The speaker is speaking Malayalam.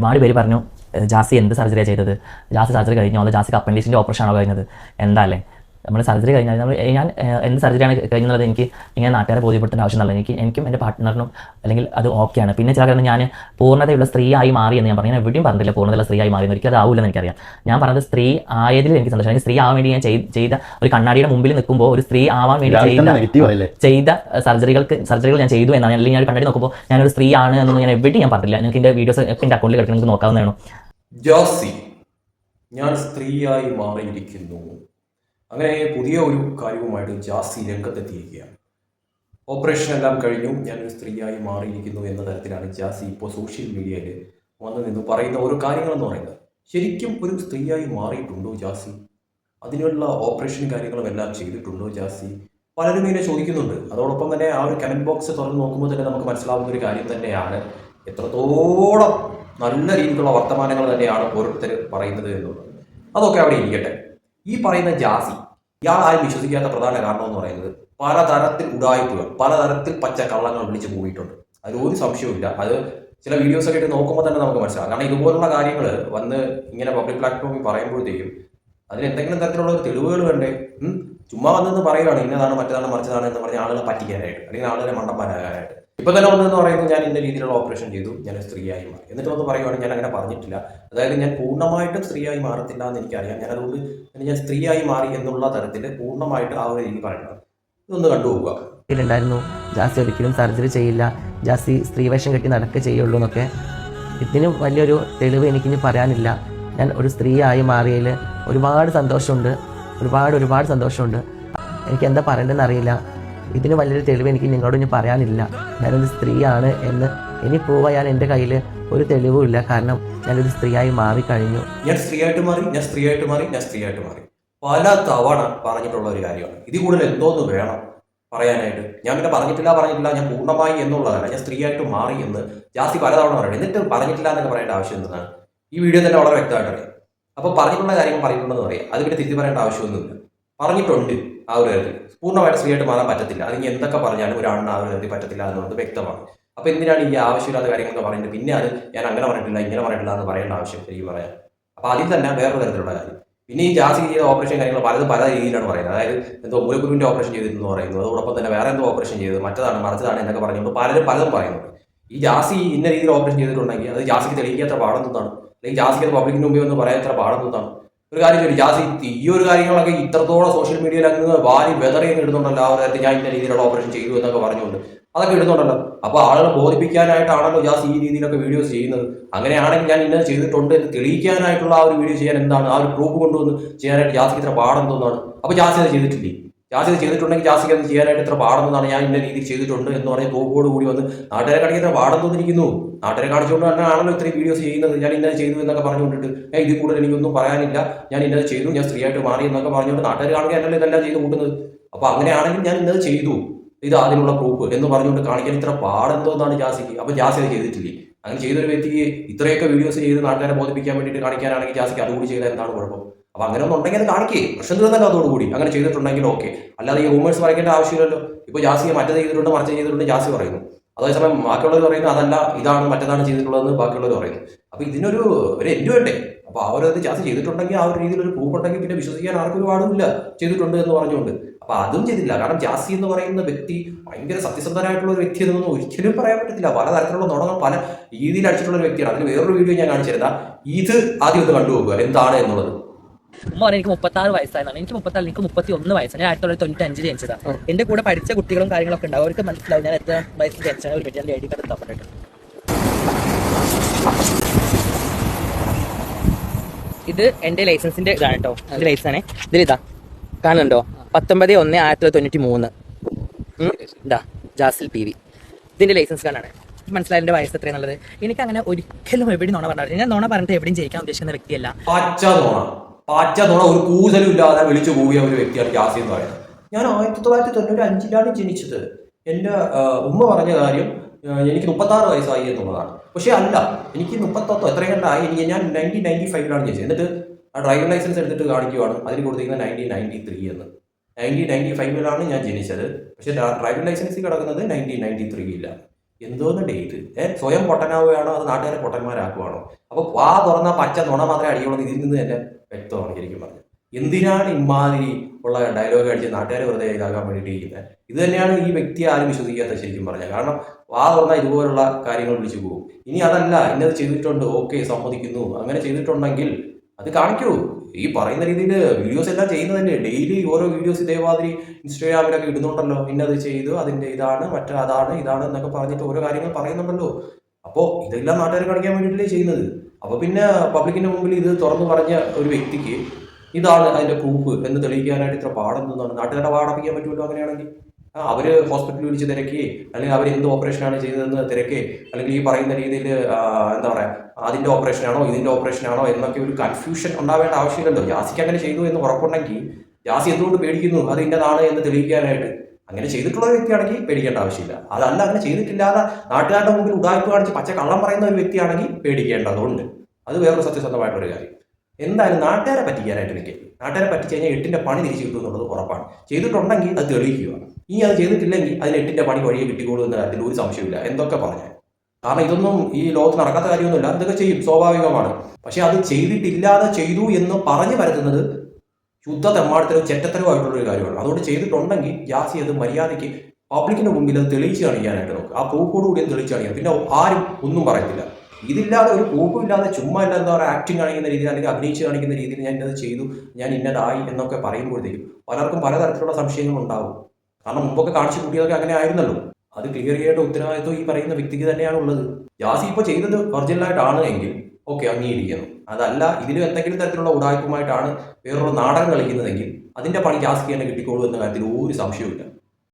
ഒരുപാട് പേര് പറഞ്ഞു ജാസി എന്ത് സർജറിയാണ് ചെയ്തത്, ജാസി സർജറി കഴിഞ്ഞോ അതോ ജാസിക്ക് അപ്പൻഡിക്സിൻ്റെ ഓപ്പറേഷൻ ആണോ കഴിഞ്ഞത്, എന്താ അല്ലേ നമ്മൾ സർജറി കഴിഞ്ഞാൽ ഞാൻ എന്ത് സർജറിയാണ് കഴിഞ്ഞുള്ളത് എനിക്ക് ഇങ്ങനെ നാട്ടുകാരെ ബോധ്യപ്പെടുത്തേണ്ട ആവശ്യമുള്ള എനിക്കും എൻ്റെ പാർട്ട്ണറിനും അല്ലെങ്കിൽ അത് ഓക്കെയാണ്. പിന്നെ ചില കാരണം ഞാൻ പൂർണ്ണതയുള്ള സ്ത്രീയായി മാറി എന്ന് ഞാൻ പറഞ്ഞു. ഞാൻ എവിടെയും പറഞ്ഞില്ല പൂർണ്ണതയുള്ള സ്ത്രീയായി മാറി എന്ന്. ഒരിക്കലും അതാവില്ലെന്ന് എനിക്കറിയാം. ഞാൻ പറഞ്ഞത് സ്ത്രീ ആയതിൽ എനിക്ക് സന്തോഷം. സ്ത്രീ ആവാൻ വേണ്ടി ഞാൻ ചെയ്ത ഒരു കണ്ണാടിയുടെ മുമ്പിൽ നിൽക്കുമ്പോൾ ഒരു സ്ത്രീ ആവാൻ വേണ്ടി ചെയ്ത സർജറികൾ ഞാൻ ചെയ്തു എന്നാണ്. അല്ലെങ്കിൽ ഞാൻ കണ്ണാടി നോക്കുമ്പോൾ ഞാനൊരു സ്ത്രീ ആണ് എന്നൊന്നും ഞാൻ എവിടെയും ഞാൻ പറഞ്ഞില്ല. നിങ്ങൾക്ക് എൻ്റെ വീഡിയോസ് ഒക്കെ എൻ്റെ അക്കൗണ്ടിൽ കിടക്കണം, നിങ്ങൾക്ക് നോക്കാവുന്നതാണ്. ജാസി ഞാൻ സ്ത്രീയായി മാറിയിരിക്കുന്നു. അങ്ങനെ പുതിയ ഒരു കാര്യവുമായിട്ട് ജാസി രംഗത്തെത്തിയിരിക്കുകയാണ്. ഓപ്പറേഷൻ എല്ലാം കഴിഞ്ഞു, ഞാനൊരു സ്ത്രീയായി മാറിയിരിക്കുന്നു എന്ന തരത്തിലാണ് ജാസി ഇപ്പോൾ സോഷ്യൽ മീഡിയയിൽ വന്നു നിന്ന് പറയുന്ന ഓരോ കാര്യങ്ങളെന്ന് പറയുന്നത്. ശരിക്കും ഒരു സ്ത്രീയായി മാറിയിട്ടുണ്ടോ ജാസി? അതിനുള്ള ഓപ്പറേഷൻ കാര്യങ്ങളും എല്ലാം ചെയ്തിട്ടുണ്ടോ ജാസി? പലരും ഇങ്ങനെ ചോദിക്കുന്നുണ്ട്. അതോടൊപ്പം തന്നെ ആ ഒരു കമൻറ്റ് ബോക്സ് തുറന്ന് നോക്കുമ്പോൾ തന്നെ നമുക്ക് മനസ്സിലാവുന്ന ഒരു കാര്യം തന്നെയാണ് എത്രത്തോളം നല്ല രീതിയിലുള്ള വർത്തമാനങ്ങൾ തന്നെയാണ് ഓരോരുത്തർ പറയുന്നത് എന്നുള്ളത്. അതൊക്കെ അവിടെ ഇരിക്കട്ടെ. ഈ പറയുന്ന ജാസി ഇയാൾ ആരും വിശ്വസിക്കാത്ത പ്രധാന കാരണം എന്ന് പറയുന്നത് പലതരത്തിൽ ഉഡായിപ്പുകൾ, പലതരത്തിൽ പച്ച കള്ളങ്ങൾ വിളിച്ച് പോയിട്ടുണ്ട്. അതിലൊരു സംശയവുമില്ല. അത് ചില വീഡിയോസൊക്കെ ഇട്ട് നോക്കുമ്പോൾ തന്നെ നമുക്ക് മനസ്സിലാവും. കാരണം ഇതുപോലുള്ള കാര്യങ്ങൾ വന്ന് ഇങ്ങനെ പബ്ലിക് പ്ലാറ്റ്ഫോമിൽ പറയുമ്പോഴത്തേക്കും അതിന് എന്തെങ്കിലും തരത്തിലുള്ള ഒരു തെളിവുകൾ വേണ്ടേ? ചുമ്മാ വന്നെന്ന് പറയുകയാണ് ഇന്നതാണ് മറ്റേതാണ് മറിച്ചതാണ് എന്ന് പറഞ്ഞ ആളുകളെ പറ്റിക്കാനായിട്ട് അല്ലെങ്കിൽ ആളുകളെ മണ്ടന്മാരാകാനായിട്ട്. ഇപ്പൊ തന്നെ വന്നെന്ന് പറയുന്നത് ഞാൻ ഇന്ന രീതിയിലുള്ള ഓപ്പറേഷൻ ചെയ്തു, ഞാൻ സ്ത്രീയായി മാറി. എന്നിട്ട് വന്ന് പറയുവാണെങ്കിൽ ഞാൻ അങ്ങനെ പറഞ്ഞിട്ടില്ല. അതായത് ഞാൻ പൂർണ്ണമായിട്ടും സ്ത്രീയായി മാറത്തില്ല എന്ന് എനിക്കറിയാം. ഞാൻ അതുകൊണ്ട് ഞാൻ സ്ത്രീയായി മാറി എന്നുള്ള തരത്തിൽ പൂർണ്ണമായിട്ട് ആ ഒരു രീതി പറയുന്നത്. ഇതൊന്ന് കണ്ടുപോകുക. ഉണ്ടായിരുന്നു ജാസി ഒരിക്കലും സർജറി ചെയ്യില്ല, ജാസി സ്ത്രീവേഷം കെട്ടി നടക്കുക ചെയ്യുള്ളൂ എന്നൊക്കെ. ഇതിനും വലിയൊരു തെളിവ് എനിക്കിനി പറയാനില്ല. ഞാൻ ഒരു സ്ത്രീയായി മാറിയതിൽ ഒരുപാട് സന്തോഷമുണ്ട്, ഒരുപാട് സന്തോഷമുണ്ട്. എനിക്ക് എന്താ പറയേണ്ടതെന്ന് അറിയില്ല. ഇതിന് വലിയൊരു തെളിവ് എനിക്ക് നിങ്ങളോട് ഇനി പറയാനില്ല. ഞാനൊരു സ്ത്രീയാണ് എന്ന് ഇനി പ്രൂവ് ചെയ്യാൻ എൻ്റെ കയ്യിൽ ഒരു തെളിവുമില്ല. കാരണം ഞാനൊരു സ്ത്രീയായി മാറിക്കഴിഞ്ഞു. ഞാൻ സ്ത്രീയായിട്ട് മാറി പല തവണ പറഞ്ഞിട്ടുള്ള ഒരു കാര്യമാണ്. ഇതിൽ കൂടുതൽ എന്തോന്ന് വേണം പറയാനായിട്ട്? ഞാൻ പിന്നെ പറഞ്ഞിട്ടില്ല ഞാൻ പൂർണ്ണമായി എന്നുള്ളതല്ല, ഞാൻ സ്ത്രീയായിട്ട് മാറി എന്ന് ജാസ്തി പലതവണ പറയണം. എന്നിട്ട് പറഞ്ഞിട്ടില്ല എന്നൊക്കെ പറയേണ്ട ആവശ്യം എന്താണ്? ഈ വീഡിയോ തന്നെ വളരെ വ്യക്തമായിട്ട് അറിയാം. അപ്പോൾ പറഞ്ഞിട്ടുള്ള കാര്യങ്ങൾ പറഞ്ഞിട്ടുണ്ടെന്ന് പറയാം. അത് പിന്നെ തിരിച്ചു പറയേണ്ട ആവശ്യമൊന്നുമില്ല. പറഞ്ഞിട്ടുണ്ട് ആ ഒരു കാര്യത്തിൽ പൂർണ്ണമായിട്ട് സ്ത്രീയായിട്ട് മാറാൻ പറ്റത്തില്ല. അതിന് എന്തൊക്കെ പറഞ്ഞാലും ഒരാളിന് ആ ഒരു കാര്യത്തിൽ പറ്റത്തില്ല എന്നുള്ളത് വ്യക്തമാണ്. അപ്പോൾ എന്തിനാണ് ഈ ആവശ്യമില്ലാത്ത കാര്യങ്ങളൊക്കെ പറയുന്നത്? പിന്നെ അത് ഞാൻ അങ്ങനെ പറഞ്ഞിട്ടില്ല ഇങ്ങനെ പറഞ്ഞിട്ടില്ല എന്ന് പറയേണ്ട ആവശ്യം ശരിക്കും പറയാം. അപ്പോൾ അതിൽ തന്നെ വേറൊരു തരത്തിലുള്ള കാര്യം. പിന്നെ ഈ ജാസി ചെയ്ത ഓപ്പറേഷൻ കാര്യങ്ങൾ പലതും പല രീതിയിലാണ് പറയുന്നത്. അതായത് എന്തോ മൂലക്കുരുവിൻ്റെ ഓപ്പറേഷൻ ചെയ്തിരുന്നു പറയുന്നു, അതോടൊപ്പം തന്നെ വേറെ എന്തോ ഓപ്പറേഷൻ ചെയ്തത്, മറ്റതാണ് മറിച്ചതാണ് എന്നൊക്കെ പറഞ്ഞുകൊണ്ട് പലതും പറയുന്നുണ്ട്. ഈ ജാസി ഇന്ന രീതിയിൽ ഓപ്പറേഷൻ ചെയ്തിട്ടുണ്ടെങ്കിൽ അത് ജാസിക്ക് തെളിയിക്കാൻ എത്ര പാടെന്നതാണ്, അല്ലെങ്കിൽ ജാസിക്ക് അത് പബ്ലിക്കിന് മുമ്പിൽ ഒന്ന് പറയാൻ എത്ര പാടെന്നതാണ്. ഒരു കാര്യം ചോദിച്ചു, ജാസി ഈ ഒരു കാര്യങ്ങളൊക്കെ ഇത്രത്തോളം സോഷ്യൽ മീഡിയയിൽ അങ്ങ് വാരി വെതറിയൊക്കെ ഇടുന്നുണ്ടല്ലോ. ആ ഒരു ഞാൻ ഇന്ന രീതിയിലുള്ള ഓപ്പറേഷൻ ചെയ്തു എന്നൊക്കെ പറഞ്ഞുകൊണ്ട് അതൊക്കെ ഇടുന്നുണ്ടല്ലോ. അപ്പോൾ ആളുകളെ ബോധിപ്പിക്കാനായിട്ടാണല്ലോ ജാസി ഈ രീതിയിലൊക്കെ വീഡിയോസ് ചെയ്യുന്നത്. അങ്ങനെയാണെങ്കിൽ ഞാൻ ഇന്നത് ചെയ്തിട്ടുണ്ട് എന്ന് തെളിയിക്കാനായിട്ടുള്ള ആ ഒരു വീഡിയോ ചെയ്യാൻ എന്താണ്, ആ ഒരു പ്രൂഫ് കൊണ്ടുവന്ന് ചെയ്യാനായിട്ട് ജാസിക്ക് ഇത്ര പാടെന്തോന്നാണ്? അപ്പോൾ ജാസി അത് ചെയ്തിട്ടില്ലേ? ജാസി അത് ചെയ്തിട്ടുണ്ടെങ്കിൽ ജാസിക്ക് അത് ചെയ്യാനായിട്ട് ഇത്ര പാടെന്നാണ്. ഞാൻ ഇന്ന രീതിയിൽ ചെയ്തിട്ടുണ്ട് എന്ന് പറഞ്ഞ് പ്രൂഫോട് കൂടി വന്ന് നാട്ടുകാരെ കാണിക്കാൻ ഇത്ര പാടെന്തോന്നിരിക്കുന്നു. നാട്ടുകാരെ കാണിച്ചുകൊണ്ട് തന്നെ ആണല്ലോ ഇത്രയും വീഡിയോസ് ചെയ്യുന്നത്. ഞാൻ ഇന്നത് ചെയ്തു എന്നൊക്കെ പറഞ്ഞുകൊണ്ടിട്ട് ഇതിൽ കൂടുതൽ എനിക്കൊന്നും പറയാനില്ല, ഞാൻ ഇന്നത് ചെയ്തു, ഞാൻ സ്ത്രീയായിട്ട് മാറി എന്നൊക്കെ പറഞ്ഞുകൊണ്ട് നാട്ടുകാർ കാണിക്കാൻ എന്നല്ലേ ഇതെല്ലാം ചെയ്ത് കൂട്ടുന്നത്. അപ്പോൾ അങ്ങനെയാണെങ്കിൽ ഞാൻ ഇന്നത് ചെയ്തു, ഇത് അതിനുള്ള പ്രൂഫ് എന്ന് പറഞ്ഞുകൊണ്ട് കാണിക്കാൻ ഇത്ര പാടെന്തോന്നാണ് ജാസിക്ക്? അപ്പോൾ ജാസി അത് ചെയ്തിട്ടില്ലേ? അങ്ങനെ ചെയ്തൊരു വ്യക്തിക്ക് ഇത്രയൊക്കെ വീഡിയോസ് ചെയ്ത് നാട്ടുകാരെ ബോധിപ്പിക്കാൻ വേണ്ടിയിട്ട് കാണിക്കാനാണെങ്കിൽ ജാസിക്ക് അതുകൂടി ചെയ്താൽ എന്താണ് കുഴപ്പം? അപ്പോൾ അങ്ങനെ ഒന്നും ഉണ്ടെങ്കിൽ അത് കാണിക്കേ, പ്രശ്നം തീർന്നല്ലോ അതോടുകൂടി. അങ്ങനെ ചെയ്തിട്ടുണ്ടെങ്കിൽ ഓക്കെ. അല്ലാതെ ഈ റൂമേഴ്സ് പറയേണ്ട ആവശ്യമില്ലല്ലോ. ഇപ്പോൾ ജാസിയെ മറ്റേത് ചെയ്തിട്ടുണ്ട് മറിച്ച് ചെയ്തിട്ടുണ്ട് ജാസി പറയുന്നു, അതേസമയം ബാക്കിയുള്ളവർ പറയുന്നു അതല്ല ഇതാണ് മറ്റേതാണ് ചെയ്തിട്ടുള്ളതെന്ന് ബാക്കിയുള്ളവർ പറയുന്നു. അപ്പോൾ ഇതിനൊരു എൻഡ് വേണ്ടേ? അപ്പോൾ ആ ഒരു ജാസി ചെയ്തിട്ടുണ്ടെങ്കിൽ ആ ഒരു രീതിയിലൊരു പ്രൂഫ് ഉണ്ടെങ്കിൽ പിന്നെ വിശ്വസിക്കാൻ ആർക്കും ഒരു പാടുമില്ല ചെയ്തിട്ടുണ്ട് എന്ന് പറഞ്ഞുകൊണ്ട്. അപ്പോൾ അതും ചെയ്തില്ല. കാരണം ജാസി എന്ന് പറയുന്ന വ്യക്തി ഭയങ്കര സത്യസന്ധനായിട്ടുള്ള ഒരു വ്യക്തി എന്നൊന്നും ഒരിക്കലും പറയാൻ പറ്റത്തില്ല. പലതരത്തിലുള്ള നുണകൾ പല രീതിയിൽ അടിച്ചിട്ടുള്ള ഒരു വ്യക്തിയാണ്. അതിന് വേറൊരു വീഡിയോ ഞാൻ കാണിച്ചിരുന്ന ഇത് ആദ്യം ഒന്ന് കണ്ടുപോകുക എന്താണ് എന്നുള്ളത്. ഉമ്മ പറഞ്ഞാൽ എനിക്ക് 36 വയസ്സായതാണ്. എനിക്ക് 34, എനിക്ക് 31 വയസ്സാണ്. ഞാൻ 1995 ജനിച്ചതാണ്. എന്റെ കൂടെ പഠിച്ച കുട്ടികളും കാര്യങ്ങളൊക്കെ ഉണ്ടാവും. അവർക്ക് മനസ്സിലാവും ഞാൻ എത്ര വയസ്സിൽ ജനിച്ചാൽ ഒരു പറ്റി ഐ ഡി കാർഡ് തന്നിട്ടുണ്ട്. ഇത് എന്റെ ലൈസൻസിന്റെ ഇതാണ് കേട്ടോ. ഇത് ലൈസൻസാണ്. ഇതിലിതാ കാണുന്നുണ്ടോ? 19/1/1993 ഇതാ ജാസിൽ PV. ഇതിന്റെ ലൈസൻസ് കാർഡാണ്. മനസ്സിലായി എന്റെ വയസ്സ് എത്രയാന്നുള്ളത്. എനിക്ക് അങ്ങനെ ഒരിക്കലും എവിടെയും നുണ പറഞ്ഞില്ല. ഞാൻ നുണ പറഞ്ഞിട്ട് എവിടെയും ജയിക്കാൻ ഉദ്ദേശിക്കുന്ന വ്യക്തിയല്ല. പാച്ച നുണ ഒരു കൂസലും ഇല്ലാതെ വിളിച്ചു പോകിയ ഒരു വ്യക്തിയാണ് ജാസി എന്ന് പറയുന്നത്. ഞാൻ 1995 ജനിച്ചത്. എൻ്റെ ഉമ്മ പറഞ്ഞ കാര്യം എനിക്ക് 36 വയസ്സായി എന്നുള്ളതാണ്. പക്ഷേ അല്ല, എനിക്ക് 38 എത്രയും കണ്ടായി. ഞാൻ 1995 ജനിച്ചത്. എന്നിട്ട് ആ ഡ്രൈവിംഗ് ലൈസൻസ് എടുത്തിട്ട് കാണിക്കുവാണ്, അതിന് കൊടുത്തിരിക്കുന്നത് 1993 എന്ന്. 1995 ഞാൻ ജനിച്ചത്. പക്ഷേ ഡ്രൈവിംഗ് ലൈസൻസിൽ കിടക്കുന്നത് 1993 ഇല്ല. എന്തോന്ന് ഡേറ്റ് സ്വയം പൊട്ടനാവുകയാണോ അത് നാട്ടുകാരെ പൊട്ടന്മാരാക്കുവാണോ? അപ്പോൾ വാ തുറന്ന പച്ച നുണ മാത്രമേ അടിയുള്ളൂ. ഇതിൽ നിന്ന് തന്നെ വ്യക്തമാണ് ശരിക്കും പറഞ്ഞത്. എന്തിനാണ് ഇമാതിരി ഉള്ള ഡയലോഗ് അടിച്ച് നാട്ടുകാരെ വെറുതെ ഇതാക്കാൻ വേണ്ടിയിട്ട് ഇരിക്കുന്നത്? ഇത് തന്നെയാണ് ഈ വ്യക്തിയെ ആരും വിശ്വസിക്കാത്ത ശരിക്കും പറഞ്ഞാൽ. കാരണം വാ തുറന്നാൽ ഇതുപോലുള്ള കാര്യങ്ങൾ വിളിച്ചു പോകും. ഇനി അതല്ല, ഇന്നത് ചെയ്തിട്ടുണ്ട്, ഓക്കെ സമ്മതിക്കുന്നു, അങ്ങനെ ചെയ്തിട്ടുണ്ടെങ്കിൽ അത് കാണിക്കൂ. ഈ പറയുന്ന രീതിയിൽ വീഡിയോസ് എല്ലാം ചെയ്യുന്നതല്ലേ, ഡെയിലി ഓരോ വീഡിയോസ് ഇതേമാതിരി ഇൻസ്റ്റാഗ്രാമിലൊക്കെ ഇടുന്നുണ്ടല്ലോ. ഇന്നത് ചെയ്തു, അതിൻ്റെ ഇതാണ്, മറ്റേ അതാണ് ഇതാണ് എന്നൊക്കെ പറഞ്ഞിട്ട് ഓരോ കാര്യങ്ങൾ പറയുന്നുണ്ടല്ലോ. അപ്പോൾ ഇതെല്ലാം നാട്ടുകാരെ കാണിക്കാൻ വേണ്ടിയിട്ടല്ലേ ചെയ്യുന്നത്. അപ്പോൾ പിന്നെ പബ്ലിക്കിന്റെ മുമ്പിൽ ഇത് തുറന്നു പറഞ്ഞ ഒരു വ്യക്തിക്ക് ഇതാണ് അതിന്റെ പ്രൂഫ് എന്ന് തെളിയിക്കാനായിട്ട് ഇത്ര പാടെന്താണ്? നാട്ടുകാരുടെ പാടപ്പിക്കാൻ പറ്റുമല്ലോ അങ്ങനെയാണെങ്കിൽ. അവര് ഹോസ്പിറ്റലിൽ വിളിച്ച് തിരക്കി, അല്ലെങ്കിൽ അവർ എന്ത് ഓപ്പറേഷനാണ് ചെയ്തതെന്ന് തിരക്കി, അല്ലെങ്കിൽ ഈ പറയുന്ന രീതിയിൽ എന്താ പറയാ, അതിന്റെ ഓപ്പറേഷനാണോ ഇതിന്റെ ഓപ്പറേഷനാണോ എന്നൊക്കെ ഒരു കൺഫ്യൂഷൻ ഉണ്ടാവേണ്ട ആവശ്യമില്ലല്ലോ. ജാസിക്ക് അങ്ങനെ ചെയ്തു എന്ന് ഉറപ്പുണ്ടെങ്കിൽ ജാസി എന്തുകൊണ്ട് പേടിക്കുന്നു അത് ഇന്നതാണ് എന്ന് തെളിയിക്കാനായിട്ട്? അങ്ങനെ ചെയ്തിട്ടുള്ള ഒരു വ്യക്തിയാണെങ്കിൽ പേടിക്കേണ്ട ആവശ്യമില്ല. അതല്ല, അങ്ങനെ ചെയ്തിട്ടില്ലാതെ നാട്ടുകാരുടെ മുമ്പിൽ ഉടായ്പ കാണിച്ച് പച്ച കള്ളം പറയുന്ന ഒരു വ്യക്തിയാണെങ്കിൽ പേടിക്കേണ്ടതുണ്ട്. അത് വേറൊരു സത്യസന്ധമായിട്ടൊരു കാര്യം. എന്തായാലും നാട്ടുകാരെ പറ്റിക്കാനായിട്ട് നിൽക്കുക. നാട്ടുകാരെ പറ്റിച്ച് കഴിഞ്ഞാൽ 8ന്റെ പണി തിരിച്ചു കിട്ടും എന്നുള്ളത് ഉറപ്പാണ്. ചെയ്തിട്ടുണ്ടെങ്കിൽ അത് തെളിയിക്കുക. ഇനി അത് ചെയ്തിട്ടില്ലെങ്കിൽ അതിന് 8ന്റെ പണി വഴിയെ കിട്ടിക്കോളൂ എന്ന കാര്യത്തിൽ ഒരു സംശയമില്ല. എന്തൊക്കെ പറഞ്ഞാൽ, കാരണം ഇതൊന്നും ഈ ലോകത്ത് നടക്കാത്ത കാര്യമൊന്നുമില്ല. ഇതൊക്കെ ചെയ്യും, സ്വാഭാവികമാണ്. പക്ഷെ അത് ചെയ്തിട്ടില്ലാതെ ചെയ്തു എന്ന് പറഞ്ഞു വരുത്തുന്നത് ശുദ്ധ തെമ്മാടത്തരവും ചെറ്റത്തരവുമായിട്ടുള്ളൊരു കാര്യമാണ്. അതുകൊണ്ട് ചെയ്തിട്ടുണ്ടെങ്കിൽ ജാസി അത് മര്യാദയ്ക്ക് പബ്ലിക്കിന്റെ മുമ്പിൽ അത് തെളിയിച്ച് കാണിക്കാനായിട്ട് നോക്കുക. ആ പ്രൂഫോട് കൂടി തെളിയിച്ച് കാണിക്കുക. പിന്നെ ആരും ഒന്നും പറയത്തില്ല. ഇതില്ലാതെ ഒരു പ്രൂഫും ഇല്ലാതെ ചുമ്മാ ഇല്ല എന്താ പറയുക, ആക്ടിങ് കാണിക്കുന്ന രീതിയിൽ അല്ലെങ്കിൽ അഭിനയിച്ച് കാണിക്കുന്ന രീതിയിൽ ഞാൻ ഇന്നത് ചെയ്തു, ഞാൻ ഇന്നതായി എന്നൊക്കെ പറയുമ്പോഴത്തേക്കും പലർക്കും പലതരത്തിലുള്ള സംശയങ്ങൾ ഉണ്ടാവും. കാരണം മുമ്പൊക്കെ കാണിച്ചു കൂട്ടിയതൊക്കെ അങ്ങനെ ആയിരുന്നല്ലോ. അത് ക്ലിയർ ചെയ്യേണ്ട ഉത്തരവാദിത്വം ഈ പറയുന്ന വ്യക്തിക്ക് തന്നെയാണ് ഉള്ളത്. ജാസി ഇപ്പോൾ ചെയ്തത് ഒറിജിനലായിട്ടാണ് എങ്കിൽ ഓക്കെ, അംഗീകരിക്കുന്നു. അതല്ല, ഇതിലും എന്തെങ്കിലും തരത്തിലുള്ള ഉടായ്പുമായിട്ടാണ് വേറൊരു നാടകം കളിക്കുന്നതെങ്കിൽ അതിന്റെ പണി ജാസിക്ക് തന്നെ കിട്ടിക്കോളൂ എന്ന കാര്യത്തിൽ ഒരു സംശയവുമില്ല.